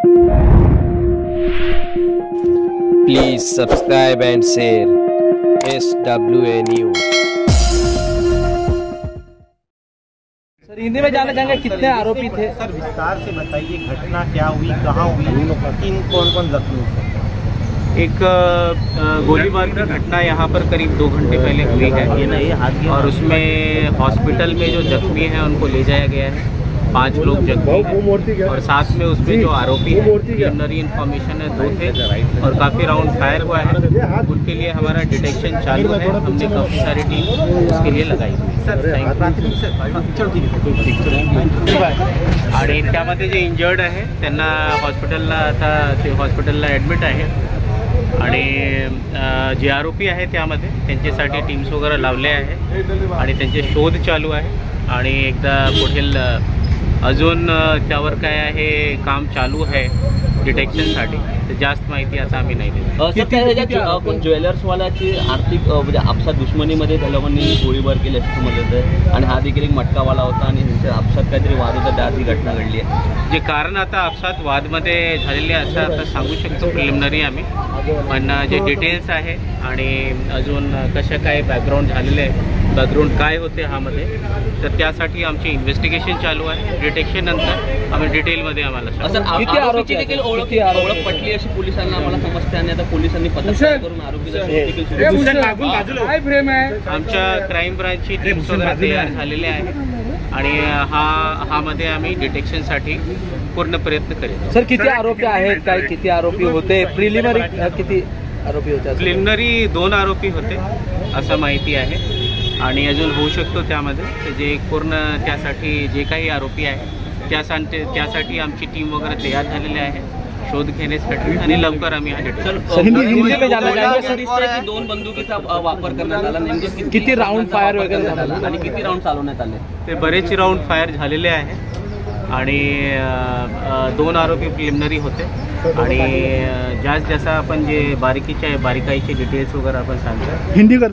Please subscribe and share SWA News। Sir Hindi में जानना चाहेंगे कितने आरोपी थे? सर विस्तार से बताइए, घटना क्या हुई, कहाँ हुई, किन कौन जख्मी थे? एक गोलीबार की घटना यहाँ पर करीब 2 घंटे पहले हुई है और उसमें हॉस्पिटल में जो जख्मी हैं उनको ले जाया गया है। 5 लोग जख्मी हैं और साथ में उसमें जो आरोपी है, प्रिलिमिनरी इन्फॉर्मेशन है 2 थे और काफ़ी राउंड फायर हुआ है। उनके लिए हमारा डिटेक्शन चालू है। हमने काफ़ी सारी टीम उसके लिए लगाई हुई आणि त्यामध्ये जे इंजर्ड आहे त्यांना हॉस्पिटलला ॲडमिट आहे आणि जे आरोपी आहे त्यामध्ये त्यांच्यासाठी टीम्स वगैरे लावले आहे आणि त्यांचे शोध चालू आहे आणि एकदा पुढील अजून त्यावर काय आहे काम चालू आहे डिटेक्शनसाठी। तर जास्त माहिती आता आम्ही नाही देत। आपण ज्वेलर्सवाल्याची आर्थिक म्हणजे आपसात दुश्मनीमध्ये त्या लोकांनी गोळीबार केली असं समजलं होतं आणि हा देखील एक मटकावाला होता आणि त्यांच्या आपसात काहीतरी वाद होता, त्या आधी घटना घडली आहे। जे कारण आता आपसात वादमध्ये झालेले असं आता सांगू शकतो प्रिलिमिनरी आम्ही, पण जे डिटेल्स आहे आणि अजून कशा काय बॅकग्राऊंड झालेले आहे, बॅकग्राऊंड काय होते ह्यामध्ये, तर त्यासाठी आमची इन्व्हेस्टिगेशन चालू आहे। डिटेक्शन नंतर आम्ही डिटेलमध्ये आम्हाला आरोपीची देखील ओळख पटली अशी पोलिसांना आम्हाला समजते आणि आता पोलिसांनी पत्रकार करून आरोपीला आमच्या क्राईम ब्रांचची टीम्स वगैरे तयार झालेले आहे आणि मध्ये आम्ही डिटेक्शनसाठी पूर्ण प्रयत्न करेल। सर किती आरोपी आहेत, काय किती आरोपी होते, प्रिलिमिनरी किती आरोपी होते? प्रिलिमिनरी 2 आरोपी होते असं माहिती आहे आणि अजून होऊ शकतो त्यामध्ये जे पूर्ण त्यासाठी जे काही आरोपी आहे त्यासाठी आमची टीम वगैरे तयार झालेली आहे शोध घेण्यासाठी आणि लवकर आम्ही हा डिटेक्शन 2 बंदुकीचा वापर करण्यात आला, नेमके किती राऊंड फायर वगैरे झाला आणि किती राऊंड चालवण्यात आले? ते बरेच राऊंड फायर झालेले आहे आणि 2 आरोपी प्रिलिमिनरी होते आणि जसा आपण जे बारीकाईचे डिटेल्स वगैरे आपण सांगतो।